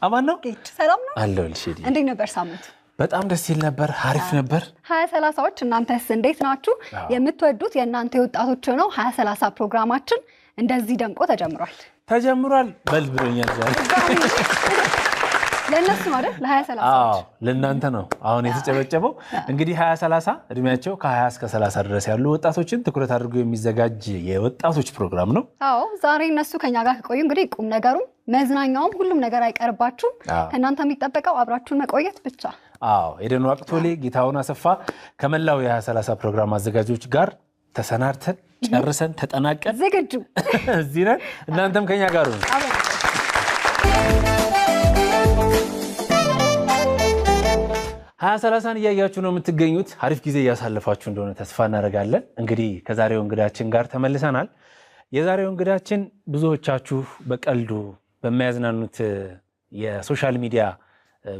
አማን ነው ሰላም ነው አለልሽ ዲ እንዴት ነበር ሳምንቱ በጣም ደስ ይል ነበር አሪፍ ነበር 2030ዎች እናንተስ እንዴት ናችሁ የምትወዱት የእናንተ ወጣቶች ነው 2030 ፕሮግራማችን እንደዚህ ደምቆ ተጀምሯል በልብሮኛል ዛሬ ለነሱ ማለት ለ2030 ለእናንተ ነው አሁን የተጨበጨበው እንግዲህ 2030 እድሜያቸው ከ20 እስከ 30 ድረስ ያሉ ወጣቶችን ትኩረት አድርጎ የሚዘጋጅ የወጣቶች ፕሮግራም ነው አዎ ዛሬ እነሱ ከኛ ጋር ከቆዩ እንግዲህ ቁም ነገሩ መዝናኛውም ሁሉም ነገር አይቀርባችሁ ከናንተ የሚጠበቀው አብራችሁን መቆየት ብቻ አዎ ኤደን ወቅቶሌ ጌታውን አሰፋ ከመላው የ2030 ፕሮግራም አዘጋጆች ጋር ተሰናርተን ጨርሰን ተጠናቀን ዝግጁ እዚህ ነን እናንተም ከኛ ጋር ነው 2030 እያያችሁ ነው የምትገኙት አሪፍ ጊዜ ያሳልፋችሁ እንደሆነ ተስፋ እናደርጋለን እንግዲህ ከዛሬው እንግዳችን ጋር ተመልሰናል የዛሬው እንግዳችን ብዙዎቻችሁ በቀልዱ በሚያዝናኑት የሶሻል ሚዲያ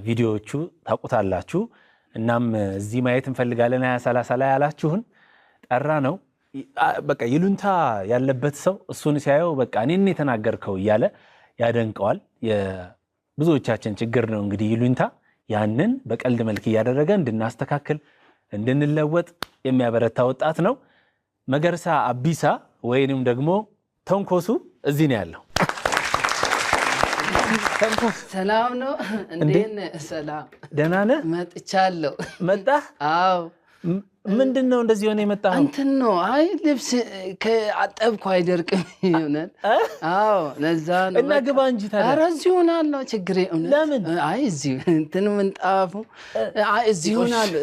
ቪዲዮዎቹ ታውቁታላችሁ እናም እዚህ ማየት እንፈልጋለን 2030 ላይ ያላችሁን ጠራ ነው በቃ ይሉንታ ያለበት ሰው እሱን ሲያየው በቃ እኔን የተናገርከው እያለ ያደንቀዋል የብዙዎቻችን ችግር ነው እንግዲህ ይሉንታ ያንን በቀልድ መልክ ያደረገ እንድናስተካክል እንድንለወጥ የሚያበረታ ወጣት ነው መገርሳ አቢሳ ወይንም ደግሞ ተንኮሱ እዚህ ነው ያለው ተንኮስ ሰላም ነው እንዴን ሰላም ደህና ነህ መጥቻለሁ መጣ አዎ ምንድነው እንደዚህ ሆነ የመጣው እንትን ነው አይ ልብስ ከአጠብኩ አይደርቅም ይሆናል አዎ ለዛ ነው እና ግባ እንጂ ታዲያ ኧረ እዚህ ሆናለሁ ችግር ለምን አይ እዚህ እንትን ምንጣፉ አይ እዚህ ሆናለሁ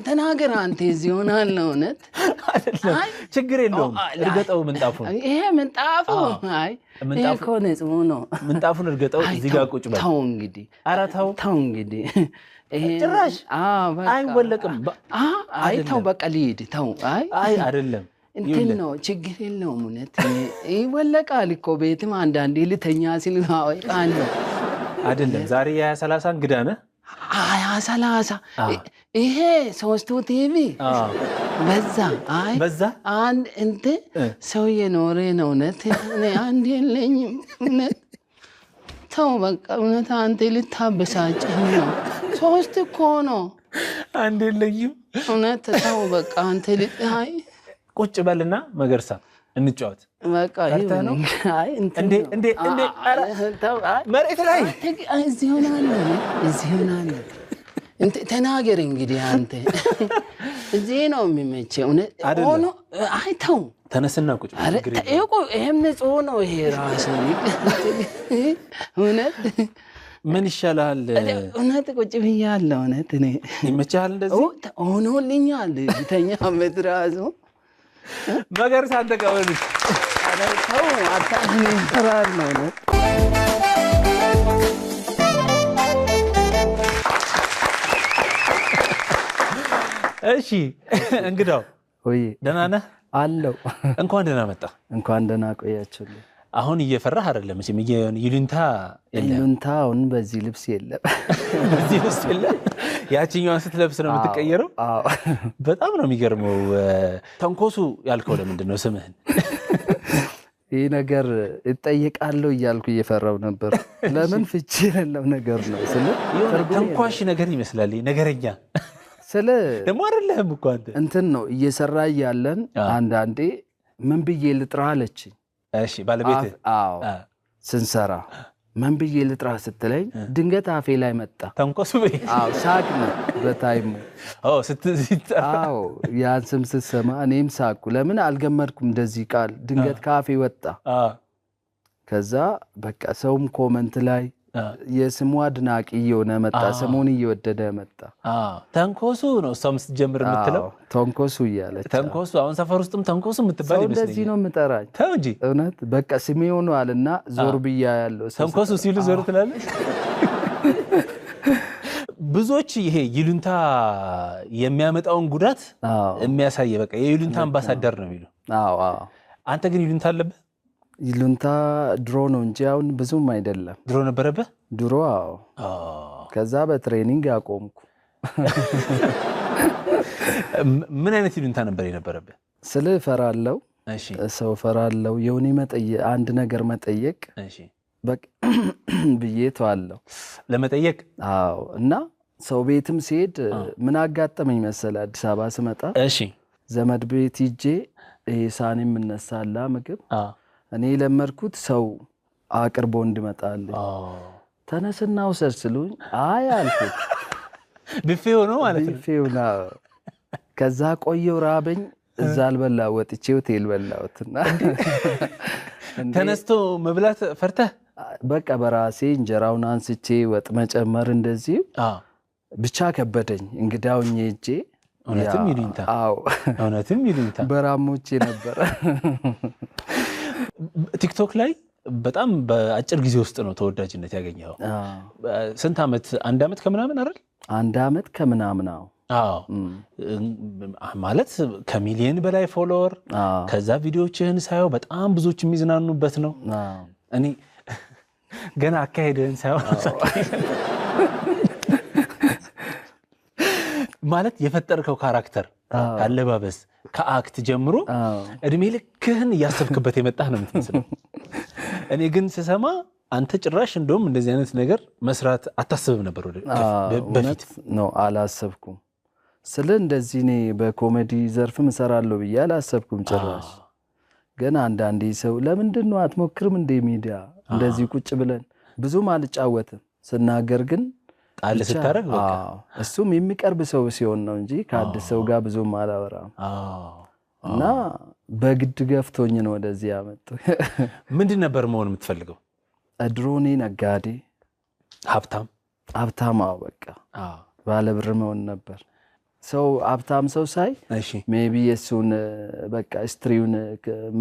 ተናገር አንተ እዚህ ሆናለሁ እውነት አይደለም ችግር የለውም እርገጠው ምንጣፉ ይሄ ምንጣፉ አይ ምንጣፉ ኮነ ጽሙ ነው ምንጣፉን እርገጠው እዚህ ጋር ቁጭ በል ተው እንግዲህ ኧረ ተው እንግዲህ ጭራሽ አይወለቅም አይ ተው በቃ ልሂድ ተው አይ አይደለም እንትን ነው ችግር የለውም እውነት ይወለቃል እኮ ቤትም አንዳንዴ ልተኛ ሲል አወጣለሁ አይደለም ዛሬ የ2030 እንግዳ ነህ 2030 ይሄ ሶስቱ ቲቪ በዛ አንድ እንት ሰው የኖረ ነው እውነት እኔ አንድ የለኝም እውነት ተው በቃ እውነት አንተ ልታበሳጭኝ ነው ሶስት እኮ ነው አንድ የለኝም እውነት ተው በቃ አንተ ልታይ ቁጭ በልና መገርሳ እንጫወት በቃ ነው አይ እንዴ ተው መሬት ላይ እዚህ ሆናለሁ እንት ተናገር እንግዲህ አንተ እዚህ ነው የሚመቸው ሆኖ አይ ተው ተነስና ቁጭ በል ይሄም ንጹህ ነው ይሄ ራስ እውነት ምን ይሻላል እውነት ቁጭ ብያለሁ እውነት እኔ ይመቻል እንደዚህ ሆኖልኛል ተኛ መድራሱ መገርሳ ተቀበሉ ተው አታህኒ ተራር ነው እውነት እሺ እንግዳው ወይ ደህና ነህ አለው እንኳን ደህና መጣ እንኳን ደህና ቆያችሁ አሁን እየፈራህ አይደለም እሺ ይሉንታውን በዚህ ልብስ የለም በዚህ ልብስ የለም ያቺኛዋን ስትለብስ ነው የምትቀየረው አዎ በጣም ነው የሚገርመው ተንኮሱ ያልከው ለምንድን ነው ስምህን ይሄ ነገር እጠይቃለሁ እያልኩ እየፈራው ነበር ለምን ፍቺ የሌለው ነገር ነው ስለ ተንኳሽ ነገር ይመስላል ነገረኛ ስለ ደሞ አይደለም እኮ አንተ እንትን ነው እየሰራ ያለን አንዳንዴ ምን ብዬ ልጥራ አለችኝ እሺ ባለቤት አዎ ስንሰራ ምን ብዬ ልጥራ ስትለኝ ድንገት አፌ ላይ መጣ ተንኮሱ በይ አዎ ሳቅ ነው በታይሙ ስትጠራ አዎ ያን ስም ስትሰማ እኔም ሳቁ ለምን አልገመድኩም እንደዚህ ቃል ድንገት ካፌ ወጣ ከዛ በቃ ሰውም ኮሜንት ላይ የስሙ አድናቂ የሆነ መጣ ስሙን እየወደደ መጣ ተንኮሱ ነው እሷም ስትጀምር የምትለው ተንኮሱ እያለች ተንኮሱ አሁን ሰፈር ውስጥም ተንኮሱ የምትባል ይመስለኛል እንደዚህ ነው የምጠራኝ ተው እንጂ እውነት በቃ ስሜ ሆኗልና ዞር ብያ ያለው ተንኮሱ ሲሉ ዞር ትላለች ብዙዎች ይሄ ይሉንታ የሚያመጣውን ጉዳት የሚያሳይ በቃ የይሉንታ አምባሳደር ነው የሚሉ አዎ አንተ ግን ይሉንታ አለብህ ይሉንታ ድሮ ነው እንጂ አሁን ብዙም አይደለም ድሮ ነበረብህ ድሮ አዎ ከዛ በትሬኒንግ አቆምኩ ምን አይነት ይሉንታ ነበር የነበረብህ ስለ ፈራለው እሺ ሰው ፈራለው የሆነ መጠየቅ አንድ ነገር መጠየቅ እሺ በቃ ብዬ ተዋለው ለመጠየቅ አዎ እና ሰው ቤትም ሲሄድ ምን አጋጠመኝ መሰለ አዲስ አበባ ስመጣ እሺ ዘመድ ቤት ሂጄ ሳኔ ምንነሳላ ምግብ እኔ ለመርኩት ሰው አቅርቦ እንድመጣልኝ ተነስና ውሰድ ስሉኝ አይ አልኩት ቢፌው ነው ማለት ነው ቢፌው ነው ከዛ ቆየው ራበኝ እዛ አልበላ ወጥቼ ሆቴል በላውትና ተነስቶ መብላት ፈርተህ በቃ በራሴ እንጀራውን አንስቼ ወጥ መጨመር እንደዚህ ብቻ ከበደኝ እንግዳውኝ እጄ እውነትም ይሉንታ አዎ እውነትም ይሉንታ በራሞቼ ነበር ቲክቶክ ላይ በጣም በአጭር ጊዜ ውስጥ ነው ተወዳጅነት ያገኘው ስንት አመት አንድ አመት ከምናምን አይደል አንድ አመት ከምናምን አዎ ማለት ከሚሊየን በላይ ፎሎወር ከዛ ቪዲዮዎችህን ሳይው በጣም ብዙዎች የሚዝናኑበት ነው እኔ ገና አካሄደን ሳይው ማለት የፈጠርከው ካራክተር ካለባበስ ከአክት ጀምሮ እድሜ ልክህን ያሰብክበት የመጣህ ነው የምትመስለው እኔ ግን ስሰማ አንተ ጭራሽ እንደውም እንደዚህ አይነት ነገር መስራት አታስብም ነበር በፊት ነው አላሰብኩም ስለ እንደዚህ እኔ በኮሜዲ ዘርፍ መሰራለሁ ብዬ አላሰብኩም ጭራሽ ግን አንዳንዴ ሰው ለምንድን ነው አትሞክርም እንደ ሚዲያ እንደዚህ ቁጭ ብለን ብዙም አልጫወትም ስናገር ግን ጣል ስታረግ በቃ እሱም የሚቀርብ ሰው ሲሆን ነው እንጂ ከአዲስ ሰው ጋር ብዙም አላወራም እና በግድ ገፍቶኝ ነው ወደዚህ ያመጡ ምንድን ነበር መሆን የምትፈልገው አድሮኔ ነጋዴ ሀብታም በቃ ባለብር መሆን ነበር ሰው ሀብታም ሰው ሳይ ሜቢ የሱን በቃ ስትሪውን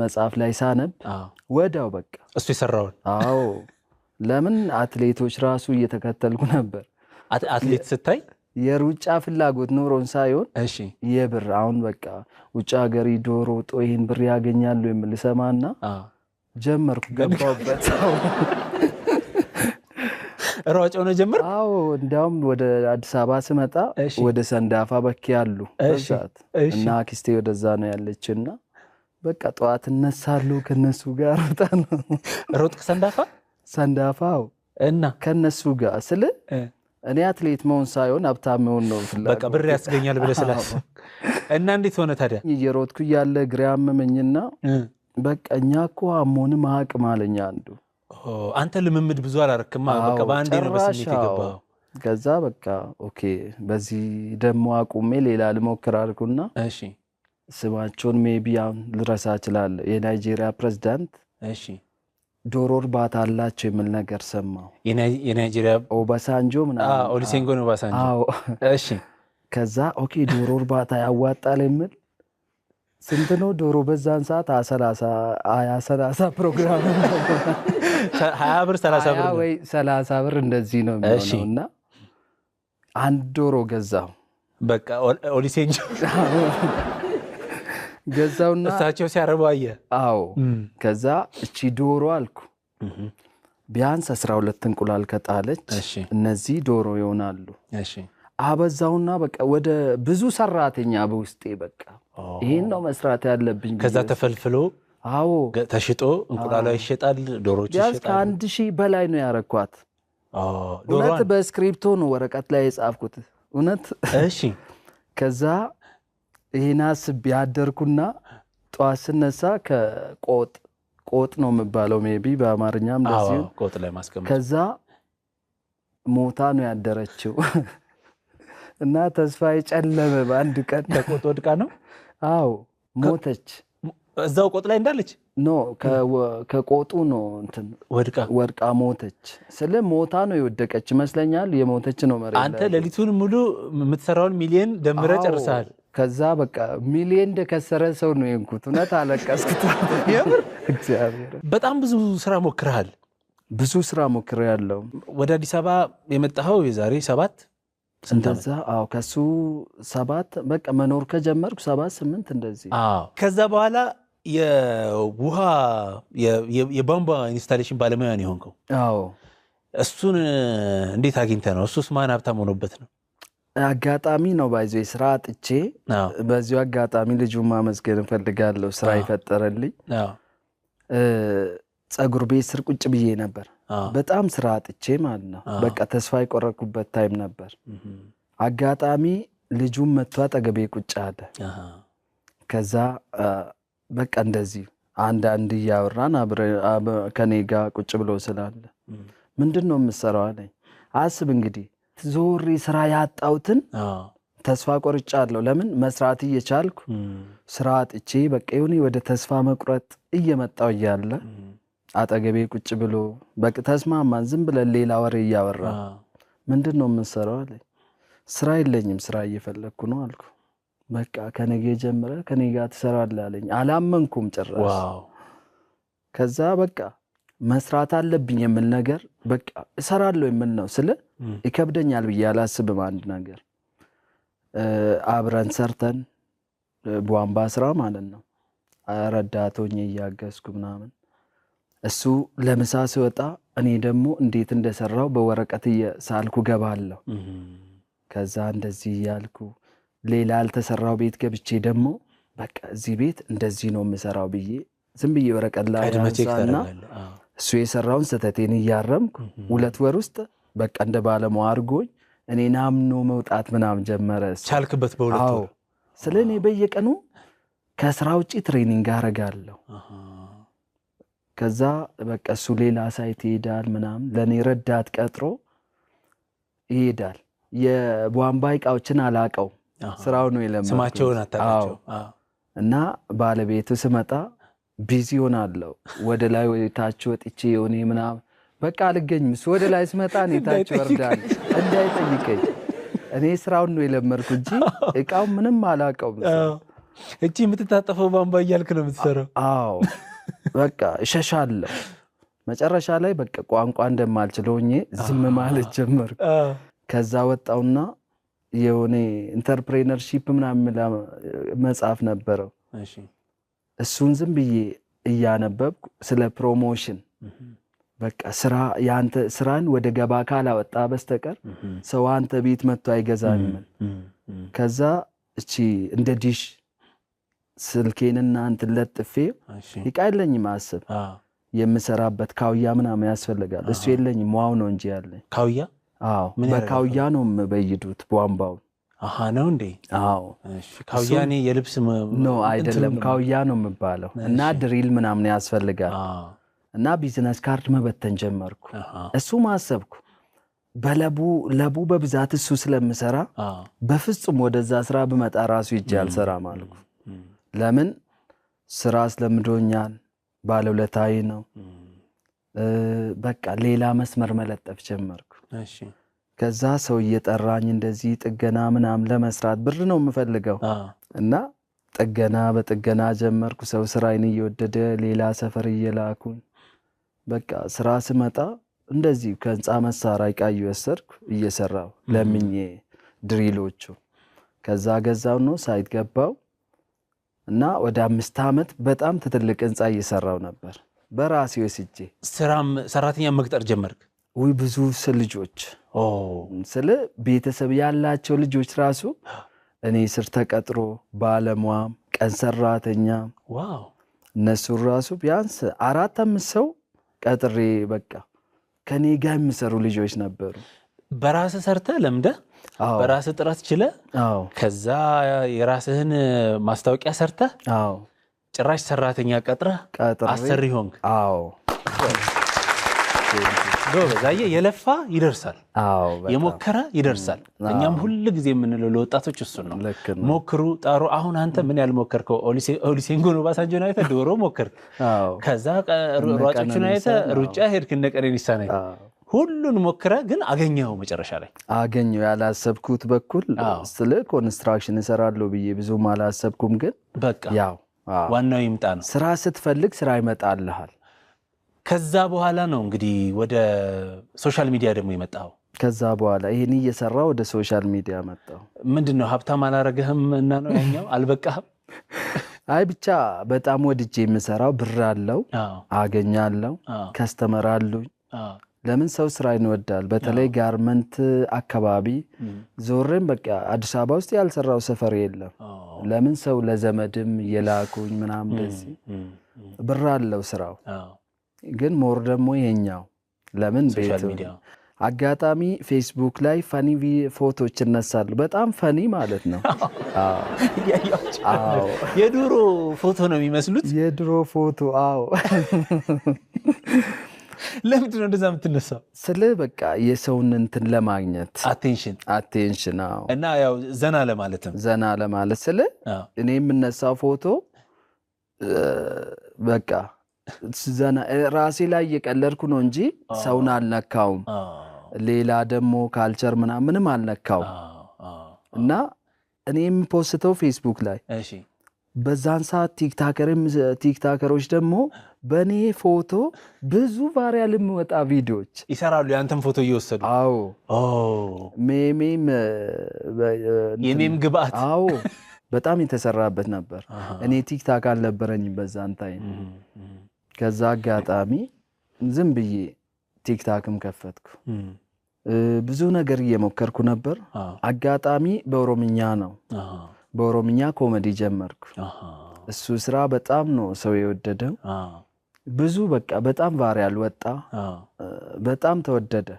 መጽሐፍ ላይ ሳነብ ወዳው በቃ እሱ ይሰራውን አዎ ለምን አትሌቶች ራሱ እየተከተልኩ ነበር አትሌት ስታይ የሩጫ ፍላጎት ኖሮን ሳይሆን እሺ የብር አሁን በቃ ውጭ ሀገር ዶሮ ጦይን ብር ያገኛሉ የምልሰማና ጀመርኩ ገባውበት ሯጭ ሆነ ጀመር አዎ እንዳውም ወደ አዲስ አበባ ስመጣ ወደ ሰንዳፋ በክ ያሉ በዛት እና አክስቴ ወደዛ ነው ያለችና በቃ ጧት እነሳለሁ ከነሱ ጋር ሮጥክ ሰንዳፋው እና ከነሱ ጋር ስለ እኔ አትሌት መሆን ሳይሆን ሀብታም መሆን ነው ፍላጎት በቃ ብር ያስገኛል ብለህ ስላሰብክ እና እንዴት ሆነ ታዲያ እየሮጥኩ ያለ ግሪያም መመኝና በቃ እኛኮ አሞንም አቅም አለኛ አንዱ አንተ ልምምድ ብዙ አላረክማ በቃ ባንዴ ነው በስሜት የገባው ከዛ በቃ ኦኬ በዚህ ደሞ አቁሜ ሌላ ልሞክር አልኩና እሺ ስማቸውን ሜቢ አሁን ልረሳ ይችላል የናይጄሪያ ፕሬዝዳንት እሺ ዶሮ እርባታ አላቸው የሚል ነገር ሰማው የናይጄሪያ ኦባሳንጆ ምናምን ኦሉሴጉን ኦባሳንጆ እሺ ከዛ ኦኬ ዶሮ እርባታ ያዋጣል የሚል ስንት ነው ዶሮ በዛን ሰዓት 30 ፕሮግራም 20 ብር 30 ብር ወይ 30 ብር እንደዚህ ነው የሚሆነውና አንድ ዶሮ ገዛው በቃ ኦሉሴጉ ገዛውና እሳቸው ሲያረባው አየ አዎ ከዛ እቺ ዶሮ አልኩ ቢያንስ 12 እንቁላል ከጣለች እነዚህ ዶሮ ይሆናሉ እሺ አበዛውና በቃ ወደ ብዙ ሰራተኛ በውስጤ በቃ ይሄን ነው መስራት ያለብኝ ከዛ ተፈልፍሎ አዎ ተሽጦ እንቁላሉ ይሸጣል ዶሮች ይሸጣል ከአንድ ሺህ በላይ ነው ያረኳት እውነት በስክሪፕቶ ነው ወረቀት ላይ የጻፍኩት እውነት እሺ ከዛ ይሄናስ ቢያደርኩና ጧት ስነሳ ከቆጥ ነው የሚባለው ሜቢ በአማርኛም እንደዚህ ቆጥ ላይ ማስቀመጥ ከዛ ሞታ ነው ያደረችው እና ተስፋዬ ጨለመ በአንድ ቀን ተቆጥ ወድቃ ነው አዎ ሞተች እዛው ቆጥ ላይ እንዳለች ኖ ከቆጡ ነው እንትን ወድቃ ሞተች። ስለ ሞታ ነው የወደቀች ይመስለኛል። የሞተች ነው መሬት። አንተ ሌሊቱን ሙሉ የምትሰራውን ሚሊዮን ደምረ ጨርሰሃል። ከዛ በቃ ሚሊዮን እንደከሰረ ሰው ነው የንኩት። እውነት አለቀስኩት። እግዚአብሔር በጣም ብዙ ስራ ሞክረሃል። ብዙ ስራ ሞክሬያለሁ። ወደ አዲስ አበባ የመጣኸው የዛሬ 7 እንደዛ ከሱ 7 በቃ መኖር ከጀመርኩ 7-8 እንደዚህ። ከዛ በኋላ የውሃ የቧንቧ ኢንስታሌሽን ባለሙያ ነው የሆንከው። እሱን እንዴት አግኝተህ ነው? እሱስ ማን ሀብታም ሆኖበት ነው? አጋጣሚ ነው ባይዞ ስራ አጥቼ በዚሁ አጋጣሚ ልጁን ማመስገን እፈልጋለሁ። ስራ ይፈጠረልኝ። ጸጉር ቤት ስር ቁጭ ብዬ ነበር። በጣም ስራ አጥቼ ማለት ነው። በቃ ተስፋ የቆረኩበት ታይም ነበር። አጋጣሚ ልጁን መጥቶ አጠገቤ ቁጭ አለ። ከዛ በቃ እንደዚህ አንድ እያወራን ከኔ ጋር ቁጭ ብሎ ስላለ ምንድነው የምትሰራው አለኝ። አስብ እንግዲህ ዞሪ ስራ ያጣውትን ተስፋ ቆርጫለሁ። ለምን መስራት እየቻልኩ ስራ አጥቼ በቃ የሆነ ወደ ተስፋ መቁረጥ እየመጣው እያለ አጠገቤ ቁጭ ብሎ በቃ ተስማማን። ዝም ብለን ሌላ ወሬ እያወራ ምንድነው የምትሰራው አለኝ። ስራ የለኝም ስራ እየፈለኩ ነው አልኩ። በቃ ከነገ ጀምረህ ከኔ ጋር ትሰራለህ አለኝ። አላመንኩም ጭራሽ። ከዛ በቃ መስራት አለብኝ የምል ነገር በቃ እሰራለሁ የምል ነው። ስለ ይከብደኛል ብዬ አላስብም። አንድ ነገር አብረን ሰርተን ቧንቧ ስራ ማለት ነው ረዳቶኝ እያገዝኩ ምናምን እሱ ለምሳ ሲወጣ እኔ ደግሞ እንዴት እንደሰራው በወረቀት እየሳልኩ ገባለሁ። ከዛ እንደዚህ ያልኩ ሌላ ያልተሰራው ቤት ገብቼ ደግሞ በቃ እዚህ ቤት እንደዚህ ነው የምሰራው ብዬ ዝም ብዬ ወረቀት ላይ አንሳና እሱ የሰራውን ስህተቴን እያረምኩ 2 ወር ውስጥ በቃ እንደ ባለሙያ አድርጎኝ እኔን አምኖ መውጣት ምናምን ጀመረ። ቻልክበት በ2 ወር። ስለኔ በየቀኑ ከስራ ውጪ ትሬኒንግ አደርጋለሁ። ከዛ በቃ እሱ ሌላ ሳይት ይሄዳል ምናምን ለኔ ረዳት ቀጥሮ ይሄዳል። የቧንቧ እቃዎችን አላቀው ስራው ነው የለመድኩት። ስማቸውን አታውቃቸው። እና ባለቤቱ ስመጣ ቢዚ ሆናለሁ። ወደ ላይ ታች ወጥቼ የሆነ ምናምን በቃ አልገኝም። እሱ ወደ ላይ ስመጣ እኔ ታች ወርዳል እንዳይጠይቀኝ። እኔ ስራውን ነው የለመድኩት እንጂ እቃው ምንም አላቀውም። እቺ የምትታጠፈው ቧንቧ እያልክ ነው የምትሰራው? አዎ በቃ እሸሻለሁ። መጨረሻ ላይ በቃ ቋንቋ እንደማልችል ሆኜ ዝም ማለት ጀመርኩ። ከዛ ወጣውና የሆነ ኢንተርፕሬነርሺፕ ምናምን መጽሐፍ ነበረው። እሱን ዝም ብዬ እያነበብኩ ስለ ፕሮሞሽን በቃ ስራ ያንተ ስራን ወደ ገባ ካላወጣ በስተቀር ሰው አንተ ቤት መጥቶ አይገዛንም። ከዛ እቺ እንደ ዲሽ ስልኬንና እንትን ለጥፌ ይቃለኝም አስብ የምሰራበት ካውያ ምናምን ያስፈልጋል። እሱ የለኝም። ዋው ነው እንጂ ያለኝ ካውያ። አዎ በካውያ ነው የምበይዱት ቧንቧው። ነው እንዴ? አዎ ካውያኔ የልብስ ነው አይደለም፣ ካውያ ነው የሚባለው። እና ድሪል ምናምን ያስፈልጋል። እና ቢዝነስ ካርድ መበተን ጀመርኩ። እሱ ማሰብኩ ለቡ በብዛት እሱ ስለምሰራ በፍጹም ወደዛ ስራ በመጣ ራሱ ይጃል ሰራ ማለኩ። ለምን ስራ ስለምዶኛል፣ ባለውለታዬ ነው። በቃ ሌላ መስመር መለጠፍ ጀመርኩ። ከዛ ሰው እየጠራኝ እንደዚህ ጥገና ምናምን ለመስራት ብር ነው የምፈልገው። እና በጥገና ጀመርኩ። ሰው ስራዬን እየወደደ ሌላ ሰፈር እየላኩኝ በቃ ስራ ስመጣ እንደዚህ ከህንፃ መሳሪያ ዕቃ እየወሰድኩ እየሰራው ለምኜ ድሪሎቹ። ከዛ ገዛው ነው ሳይት ገባው እና ወደ 5 ዓመት በጣም ትልቅ ህንፃ እየሰራው ነበር በራሴ ወስጄ። ስራም ሰራተኛ መቅጠር ጀመርክ? ወይ ብዙ ልጆች ስለ ቤተሰብ ያላቸው ልጆች ራሱ እኔ ስር ተቀጥሮ ባለሙያም ቀን ሰራተኛ እነሱ ራሱ ቢያንስ 4-5 ሰው ቀጥሬ በቃ ከኔ ጋር የሚሰሩ ልጆች ነበሩ። በራስ ሰርተ ለምደ በራስ ጥረት ችለ ከዛ የራስህን ማስታወቂያ ሰርተ ጭራሽ ሰራተኛ ቀጥረ አሰሪ ሆንክ። ጎበዝ አየህ የለፋ ይደርሳል አዎ የሞከረ ይደርሳል እኛም ሁሉ ጊዜ የምንለው ለወጣቶች እሱ ነው ሞክሩ ጣሩ አሁን አንተ ምን ያልሞከርከው ኦሊሴንጎን ኦባሳንጆን አይተህ ዶሮ ሞከርክ ከዛ ሯጮቹን አይተህ ሩጫ ሄድክ እነ ቀነኒሳ ነህ ሁሉን ሞከረ ግን አገኘው መጨረሻ ላይ አገኘው ያላሰብኩት በኩል ስለ ኮንስትራክሽን እሰራለሁ ብዬ ብዙም አላሰብኩም ግን በቃ ያው ዋናው ይምጣ ነው ስራ ስትፈልግ ስራ ይመጣልሃል ከዛ በኋላ ነው እንግዲህ ወደ ሶሻል ሚዲያ ደግሞ የመጣው ከዛ በኋላ ይሄን እየሰራው ወደ ሶሻል ሚዲያ መጣው ምንድነው ሀብታም አላረገህም እና ነው ያኛው አልበቃህም አይ ብቻ በጣም ወድጄ የምሰራው ብር አለው አገኛለሁ ከስተመር አሉኝ ለምን ሰው ስራ ይወዳል በተለይ ጋርመንት አካባቢ ዞርም በቃ አዲስ አበባ ውስጥ ያልሰራው ሰፈር የለም ለምን ሰው ለዘመድም የላኩኝ ምናም እንደዚህ ብር አለው ስራው ግን ሞር ደግሞ ይሄኛው ለምን ቤት አጋጣሚ ፌስቡክ ላይ ፈኒ ፎቶዎች እነሳሉ በጣም ፈኒ ማለት ነው አዎ የድሮ ፎቶ ነው የሚመስሉት የድሮ ፎቶ አዎ ለምንድን ነው እንደዛ የምትነሳው ስለ በቃ የሰውን እንትን ለማግኘት አቴንሽን አዎ እና ያው ዘና ለማለት ስለ እኔ የምነሳው ፎቶ በቃ ዘና ራሴ ላይ እየቀለድኩ ነው እንጂ ሰውን አልነካውም ሌላ ደግሞ ካልቸር ምንም አልነካውም እና እኔም ፖስተው ፌስቡክ ላይ እሺ በዛን ሰዓት ቲክታከሮች ደግሞ በኔ ፎቶ ብዙ ቫይራል የሚወጣ ቪዲዮዎች ይሰራሉ ያንተም ፎቶ እየወሰዱ አዎ የሜም ግብአት አዎ በጣም የተሰራበት ነበር እኔ ቲክታክ አልነበረኝ በዛን ታይም ከዛ አጋጣሚ ዝም ብዬ ቲክታክም ከፈትኩ ብዙ ነገር እየሞከርኩ ነበር አጋጣሚ በኦሮምኛ ነው በኦሮምኛ ኮሜዲ ጀመርኩ እሱ ስራ በጣም ነው ሰው የወደደው ብዙ በቃ በጣም ቫይራል ወጣ በጣም ተወደደ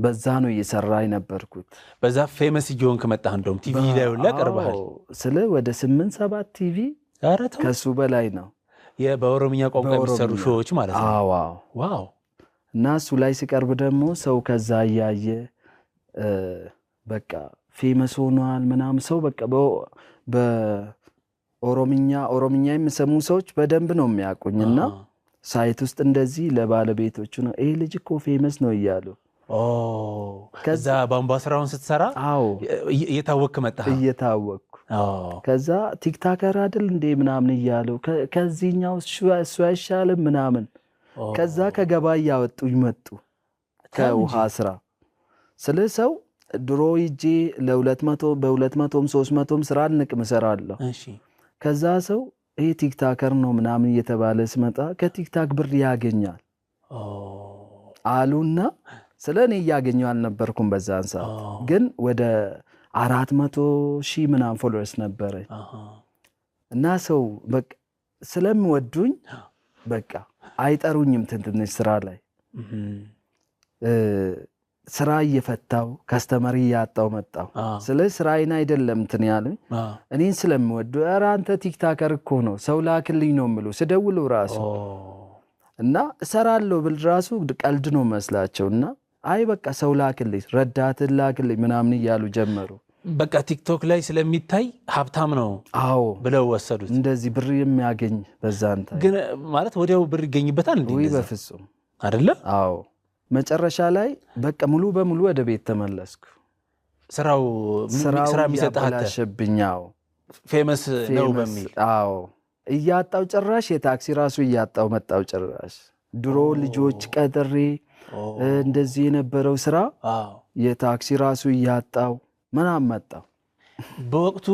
በዛ ነው እየሰራይ ነበርኩት በዛ ፌመስ ጆን ከመጣህ እንደውም ቲቪ ላይ ሁላ ቀርበሃል ስለ ወደ 8-7 ቲቪ ከሱ በላይ ነው በኦሮምኛ ቋንቋ የሚሰሩ ሾዎች ማለት ነው አዎ ዋው እና እሱ ላይ ሲቀርብ ደግሞ ሰው ከዛ ያየ በቃ ፌመስ ሆኗል ምናም ሰው በቃ በኦሮምኛ የሚሰሙ ሰዎች በደንብ ነው የሚያቁኝና ሳይት ውስጥ እንደዚህ ለባለቤቶቹ ነው ይሄ ልጅ እኮ ፌመስ ነው ይያሉ ከዛ ባምባ ስራውን ስትሰራ እየታወቅክ መጣህ እየታወቅኩ ከዛ ቲክታከር አይደል እንዴ ምናምን ይያሉ ከዚህኛው እሱ አይሻልም ምናምን ከዛ ከገባ ያወጡኝ መጡ ከውሃ ስራ ስለሰው ድሮ ይጂ ለ200 በ200 300 ስራ ንቅም ሰራለሁ እሺ ከዛ ሰው ይሄ ቲክታከር ነው ምናምን እየተባለ ስመጣ ከቲክታክ ብር ያገኛል አሉና ስለኔ ያገኘው አልነበርኩም በዛን ሰዓት ግን ወደ 400,000 ምናምን ፎሎወርስ ነበር እና ሰው በቃ ስለምወዱኝ በቃ አይጠሩኝም ትንሽ ስራ ላይ ስራ እየፈታው ከስተመር ያጣው መጣው ስለ ስራዬን አይደለም እንትን ያለኝ እኔን ስለምወዱ ኧረ አንተ ቲክታከር እኮ ነው ሰው ላክልኝ ነው ምሉ ስደውሉ ራሱ እና እሰራለሁ ብል ራሱ ቀልድ ነው መስላቸውና አይ በቃ ሰው ላክልኝ ረዳት ላክልኝ ምናምን ይያሉ ጀመሩ በቃ ቲክቶክ ላይ ስለሚታይ ሀብታም ነው አዎ ብለው ወሰዱት እንደዚህ ብር የሚያገኝ በዛንታ ግን ማለት ወዲያው ብር ይገኝበታል እንዴ ወይ በፍጹም አይደለ አዎ መጨረሻ ላይ በቃ ሙሉ በሙሉ ወደ ቤት ተመለስኩ ስራ የሚሰጣህ አላሸብኛው ፌመስ ነው በሚል አዎ እያጣው ጭራሽ የታክሲ ራሱ እያጣው መጣው ጭራሽ ድሮ ልጆች ቀጥሬ እንደዚህ የነበረው ስራ የታክሲ ራሱ እያጣው ምናምን መጣው በወቅቱ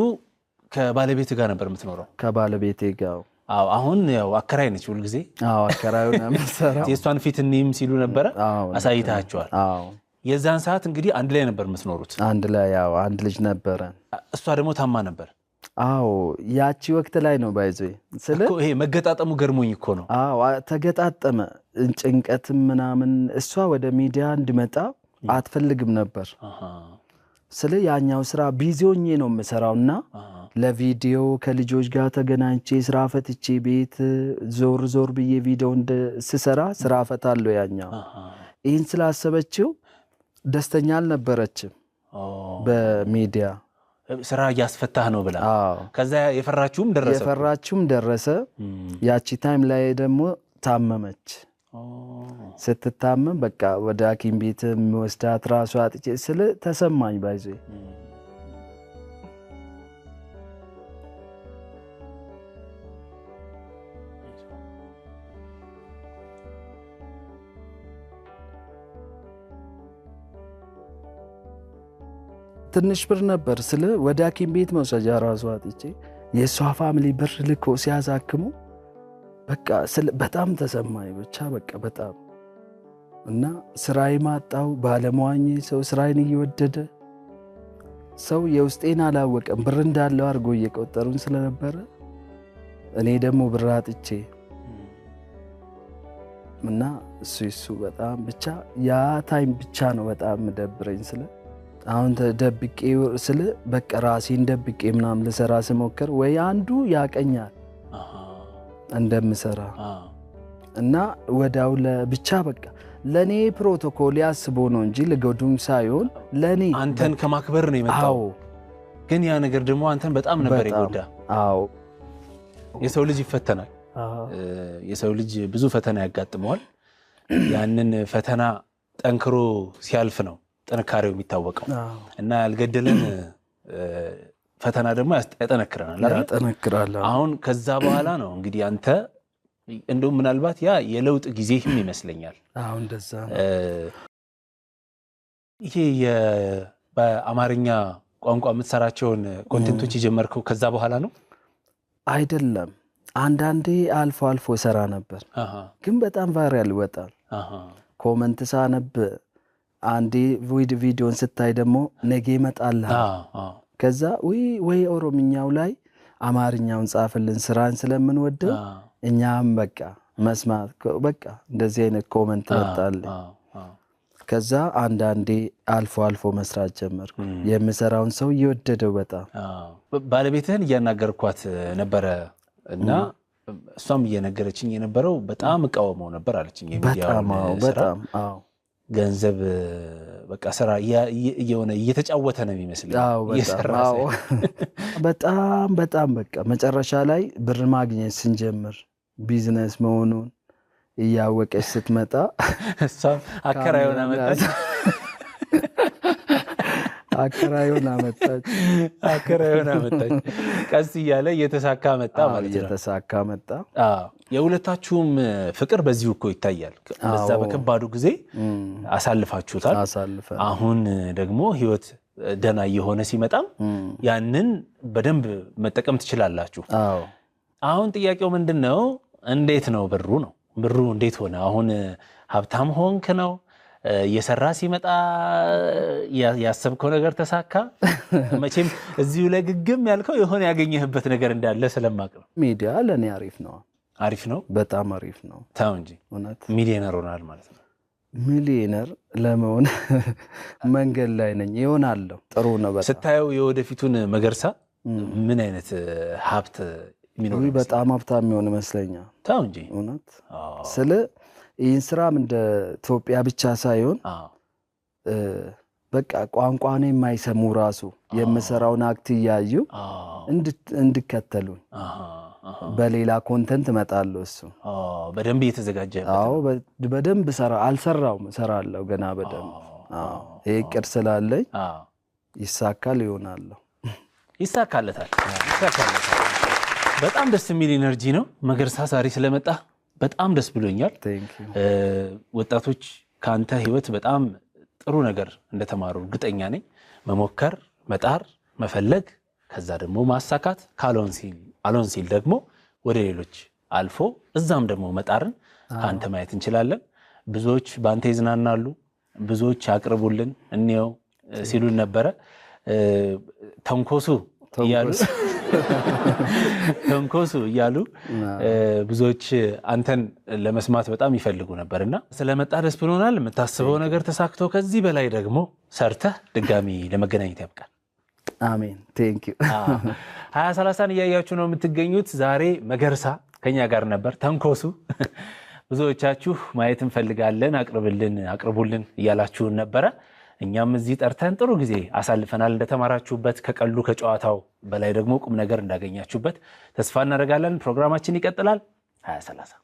ከባለቤት ጋር ነበር የምትኖረው ከባለቤቴ ጋር አዎ አሁን ያው አከራይ ነች ሁሉ ጊዜ አዎ አከራዩ ነው የምትሰራው የሷን ፊትንም ሲሉ ነበር አሳይታቸዋል አዎ የዛን ሰዓት እንግዲህ አንድ ላይ ነበር የምትኖሩት አንድ ላይ ያው አንድ ልጅ ነበር እሷ ደግሞ ታማ ነበር አዎ ያቺ ወቅት ላይ ነው ባይዘይ እኮ ይሄ መገጣጠሙ ገርሞኝ እኮ ነው አዎ ተገጣጠመ ጭንቀት ምናምን እሷ ወደ ሚዲያ እንድመጣ አትፈልግም ነበር ስለ ያኛው ስራ ቢዚ ሆኜ ነው የምሰራውና ለቪዲዮ ከልጆች ጋር ተገናኝቼ ስራ ፈትቼ ቤት ዞር ብዬ ቪዲዮ ስሰራ ስራ ፈታለሁ ያኛው ይህን ስላሰበችው ደስተኛ አልነበረችም በሚዲያ ስራ ያስፈታህ ነው ብላ ከዛ የፈራችሁም ደረሰ ያቺ ታይም ላይ ደግሞ ታመመች ስትታመም በቃ ወደ ሐኪም ቤት ወስዳት ራሷ አጥቼ ስለ ተሰማኝ ባይዞ ትንሽ ብር ነበር ስለ ወደ ሐኪም ቤት መውሰጃ ራሷ አጥቼ የሷ ፋሚሊ ብር ልኮ ሲያዛክሙ በቃ በጣም ተሰማኝ ብቻ በቃ በጣም እና ስራይ ማጣው ባለሟኝ ሰው ስራይን እየወደደ ሰው የውስጤን አላወቀም ብር እንዳለው አርጎ እየቆጠሩን ስለነበረ እኔ ደግሞ ብር አጥቼ እና እሱ በጣም ብቻ ያ ታይም ብቻ ነው በጣም መደብረኝ ስለ አሁን ተደብቄ ስለ በቃ ራሴን ደብቄ ምናምን ለሰራ ስሞክር ወይ አንዱ ያቀኛል እንደምሰራ እና ወዳው ለብቻ በቃ ለኔ ፕሮቶኮል ያስቦ ነው እንጂ ለጎዱም ሳይሆን ለኔ አንተን ከማክበር ነው የመጣው ግን ያ ነገር ደግሞ አንተን በጣም ነበር ይጎዳ የሰው ልጅ ይፈተናል የሰው ልጅ ብዙ ፈተና ያጋጥመዋል ያንን ፈተና ጠንክሮ ሲያልፍ ነው ጥንካሬው የሚታወቀው እና ያልገደለን ፈተና ደግሞ ያጠነክራል አሁን ከዛ በኋላ ነው እንግዲህ አንተ እንደው ምናልባት ያ የለውጥ ጊዜህም ይመስለኛል አሁን እንደዛ ይሄ በአማርኛ ቋንቋ የምትሰራቸውን ኮንቴንቶች የጀመርከው ከዛ በኋላ ነው አይደለም አንዳንዴ አልፎ ሰራ ነበር ግን በጣም ቫይራል ይወጣል ኮሜንት ሳነብ አንዴ ቪዲዮን ስታይ ደግሞ ነገ ይመጣል ከዛ ወይ ኦሮምኛው ላይ አማርኛውን ጻፍልን ስራን ስለምንወደው እኛም በቃ መስማት በቃ እንደዚህ አይነት ኮሜንት ወጣል ከዛ አንዳንዴ አልፎ መስራት ጀመርኩ የምሰራውን ሰው ይወደደው በጣም ባለቤትህን እያናገርኳት ነበር እና እሷም እየነገረችኝ የነበረው በጣም እቃወመው ነበር አለችኝ በጣም ገንዘብ በቃ ስራ እየሆነ እየተጫወተ ነው የሚመስለው እየሰራው በጣም በቃ መጨረሻ ላይ ብር ማግኘት ስንጀምር ቢዝነስ መሆኑን እያወቀች ስትመጣ እሷ አከራዩን አመጣች ቀስ እያለ እየተሳካ መጣ ማለት ነው የሁለታችሁም ፍቅር በዚሁ እኮ ይታያል በዛ በከባዱ ጊዜ አሳልፋችሁታል አሁን ደግሞ ህይወት ደና የሆነ ሲመጣ ያንን በደንብ መጠቀም ትችላላችሁ አሁን ጥያቄው ምንድነው እንዴት ነው ብሩ እንዴት ሆነ አሁን ሀብታም ሆንክ ነው የሰራ ሲመጣ ያሰብከው ነገር ተሳካ መቼም እዚሁ ላይ ግግም ያልከው የሆነ ያገኘህበት ነገር እንዳለ ስለማቅ ነው ሚዲያ ለኔ አሪፍ ነው በጣም አሪፍ ነው ታው እንጂ ሚሊዮነር ሆናል ማለት ነው ሚሊዮነር ለመሆን መንገድ ላይ ነኝ ይሆናለሁ ጥሩ ነው በጣም ስታየው የወደፊቱን መገርሳ ምን አይነት ሀብት ሚኖር በጣም ሀብታም የሚሆን መስለኛል ታው እንጂ እውነት ስለ ይህን ስራም እንደ ኢትዮጵያ ብቻ ሳይሆን በቃ ቋንቋኔ የማይሰሙ ራሱ የምሰራውን አክት እያዩ እንድከተሉኝ በሌላ ኮንተንት እመጣለሁ እሱ በደንብ እየተዘጋጀ በደንብ እሰራለሁ ገና በደንብ ይሄ ቅር ስላለኝ ይሳካል ይሆናለሁ ይሳካለታል በጣም ደስ የሚል ኢነርጂ ነው መገርሳ ዛሬ ስለመጣ በጣም ደስ ብሎኛል ወጣቶች ካንተ ህይወት በጣም ጥሩ ነገር እንደተማሩ እርግጠኛ ነኝ መሞከር መጣር መፈለግ ከዛ ደግሞ ማሳካት አሎን ሲል ደግሞ ወደ ሌሎች አልፎ እዛም ደግሞ መጣርን አንተ ማየት እንችላለን ብዙዎች ባንተ ይዝናናሉ ብዙዎች አቅርቡልን እንየው ሲሉን ነበረ ተንኮሱ ይያሉ ተንኮሱ እያሉ ብዙዎች አንተን ለመስማት በጣም ይፈልጉ ነበርና ስለመጣ ደስ ብሎናል። የምታስበው ነገር ተሳክቶ ከዚህ በላይ ደግሞ ሰርተህ ድጋሚ ለመገናኘት ያብቃል። አሜን። ቴንክ ዩ። 2030ን እያያችሁ ነው የምትገኙት። ዛሬ መገርሳ ከኛ ጋር ነበር። ተንኮሱ ብዙዎቻችሁ ማየት እንፈልጋለን፣ አቅርቡልን እያላችሁን ነበረ። እኛም እዚህ ጠርተን ጥሩ ጊዜ አሳልፈናል። እንደተማራችሁበት ከቀሉ ከጨዋታው በላይ ደግሞ ቁም ነገር እንዳገኛችሁበት ተስፋ እናደርጋለን። ፕሮግራማችን ይቀጥላል። 2030